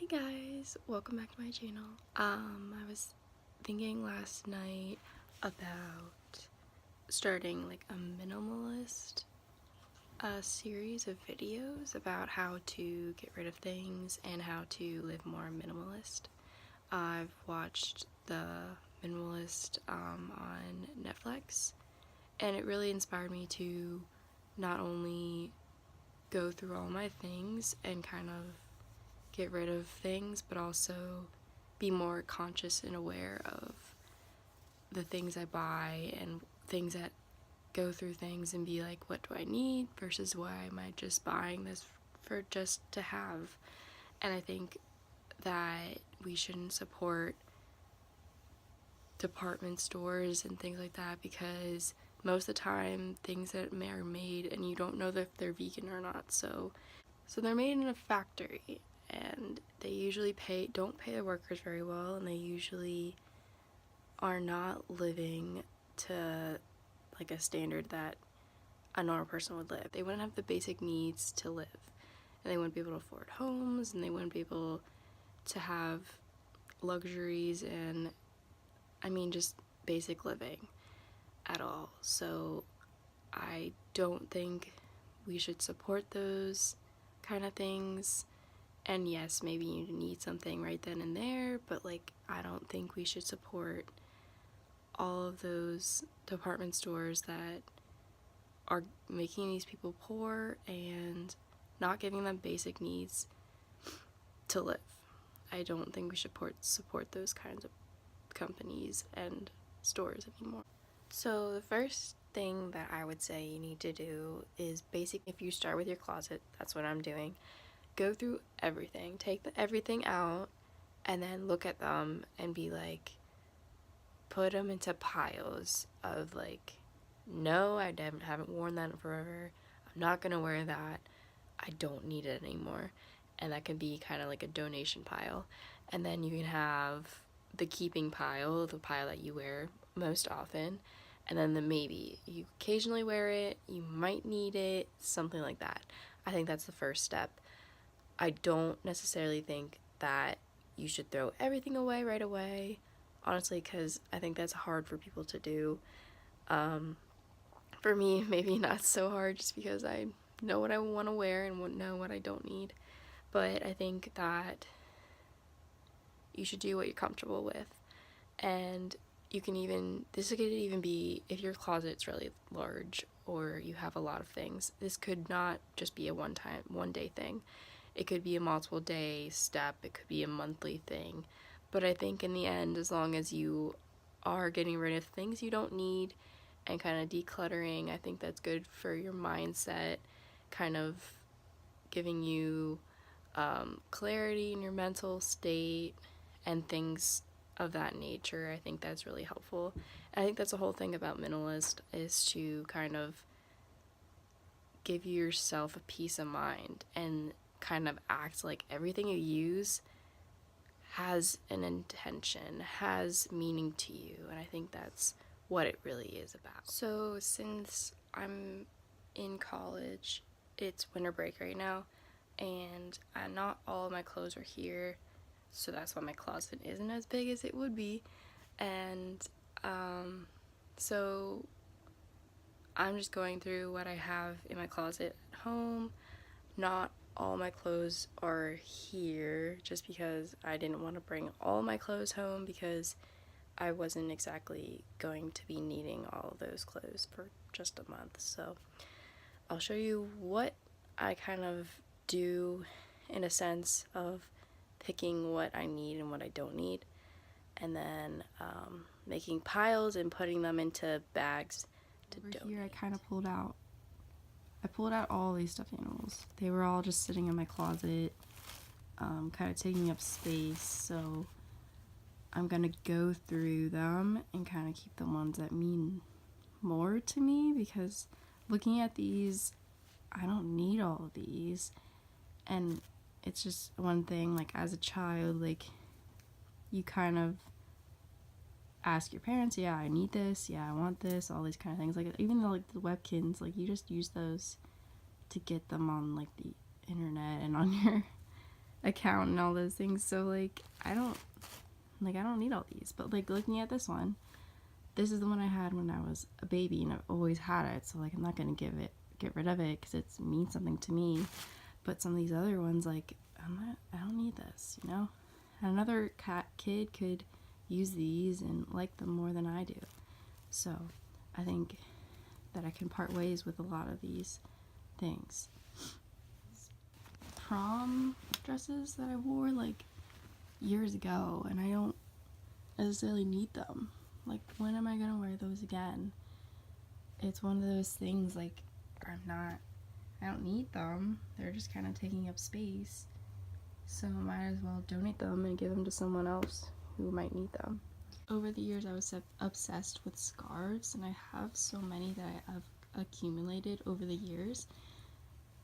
guys, welcome back to my channel. I was thinking last night about starting like a minimalist series of videos about how to get rid of things and how to live more minimalist. I've watched the Minimalist on Netflix, and it really inspired me to not only go through all my things and kind of get rid of things, but also be more conscious and aware of the things I buy and things that go through things and be like, what do I need versus why am I just buying this for just to have. And I think that we shouldn't support department stores and things like that, because most of the time things that are made and you don't know if they're vegan or not, so they're made in a factory, and they usually don't pay the workers very well, and they usually are not living to like a standard that a normal person would live. They wouldn't have the basic needs to live, and they wouldn't be able to afford homes, and they wouldn't be able to have luxuries and just basic living at all. So I don't think we should support those kind of things. And yes, maybe you need something right then and there, but like, I don't think we should support all of those department stores that are making these people poor and not giving them basic needs to live. I don't think we should support those kinds of companies and stores anymore. So the first thing that I would say you need to do is if you start with your closet, that's what I'm doing. Go through everything, take everything out, and then look at them and be like, put them into piles of like, no, I haven't worn that in forever, I'm not gonna wear that, I don't need it anymore. And that can be kind of like a donation pile. And then you can have the keeping pile, the pile that you wear most often, and then the maybe you occasionally wear it, you might need it, something like that. I think that's the first step. I don't necessarily think that you should throw everything away right away, honestly, because I think that's hard for people to do. For me, maybe not so hard, just because I know what I want to wear and know what I don't need. But I think that you should do what you're comfortable with. And this could even be if your closet's really large or you have a lot of things. This could not just be a one day thing. It could be a multiple day step, it could be a monthly thing. But I think in the end, as long as you are getting rid of things you don't need and kind of decluttering, I think that's good for your mindset, kind of giving you clarity in your mental state and things of that nature. I think that's really helpful. And I think that's the whole thing about minimalist, is to kind of give yourself a peace of mind and kind of act like everything you use has an intention, has meaning to you, and I think that's what it really is about. So since I'm in college, it's winter break right now, and not all of my clothes are here, so that's why my closet isn't as big as it would be. And so I'm just going through what I have in my closet at home. Not all my clothes are here, just because I didn't want to bring all my clothes home, because I wasn't exactly going to be needing all of those clothes for just a month. So I'll show you what I kind of do in a sense of picking what I need and what I don't need, and then making piles and putting them into bags to donate. Here I kind of pulled out all these stuffed animals. They were all just sitting in my closet, kind of taking up space, so I'm gonna go through them and kind of keep the ones that mean more to me, because looking at these, I don't need all of these. And it's just one thing, like as a child, like you kind of ask your parents, yeah, I need this, yeah, I want this, all these kind of things. Like even though like the Webkins, like you just use those to get them on like the internet and on your account and all those things. So like I don't need all these. But like looking at this one, this is the one I had when I was a baby, and I've always had it. So like I'm not gonna get rid of it because it means something to me. But some of these other ones, like I don't need this, you know. And another kid could use these and like them more than I do. So I think that I can part ways with a lot of these things. Prom dresses that I wore like years ago, and I don't necessarily need them. Like, when am I gonna wear those again? It's one of those things, like, I don't need them. They're just kind of taking up space. So I might as well donate them and give them to someone else who might need them. Over the years, I was obsessed with scarves, and I have so many that I have accumulated over the years,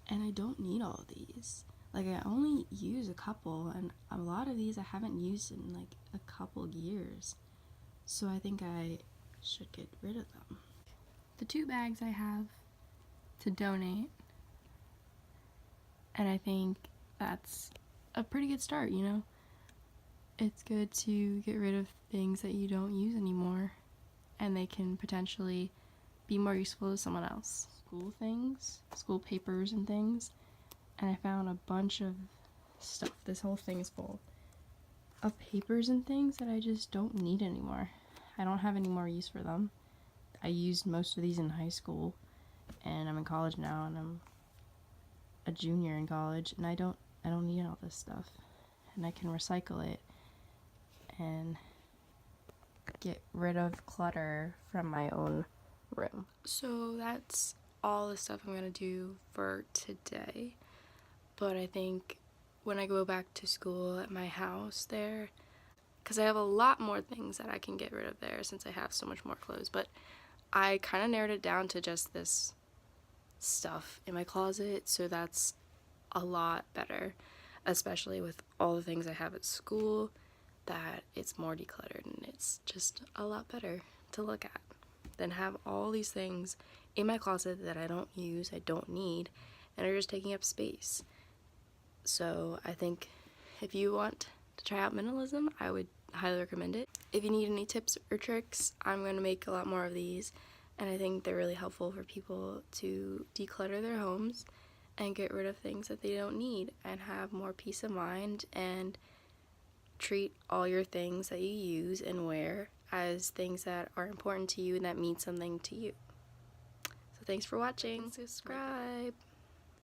and I don't need all of these. Like, I only use a couple, and a lot of these I haven't used in like a couple years. So I think I should get rid of them. The 2 bags I have to donate, and I think that's a pretty good start, you know? It's good to get rid of things that you don't use anymore, and they can potentially be more useful to someone else. School things, school papers and things, and I found a bunch of stuff. This whole thing is full of papers and things that I just don't need anymore. I don't have any more use for them. I used most of these in high school, and I'm in college now, and I'm a junior in college, and I don't need all this stuff. And I can recycle it and get rid of clutter from my own room. So that's all the stuff I'm gonna do for today. But I think when I go back to school at my house there, because I have a lot more things that I can get rid of there since I have so much more clothes, but I kind of narrowed it down to just this stuff in my closet, so that's a lot better, especially with all the things I have at school, that it's more decluttered, and it's just a lot better to look at than have all these things in my closet that I don't use, I don't need, and are just taking up space. So I think if you want to try out minimalism, I would highly recommend it. If you need any tips or tricks, I'm going to make a lot more of these, and I think they're really helpful for people to declutter their homes and get rid of things that they don't need and have more peace of mind and treat all your things that you use and wear as things that are important to you and that mean something to you. So thanks for watching. Subscribe.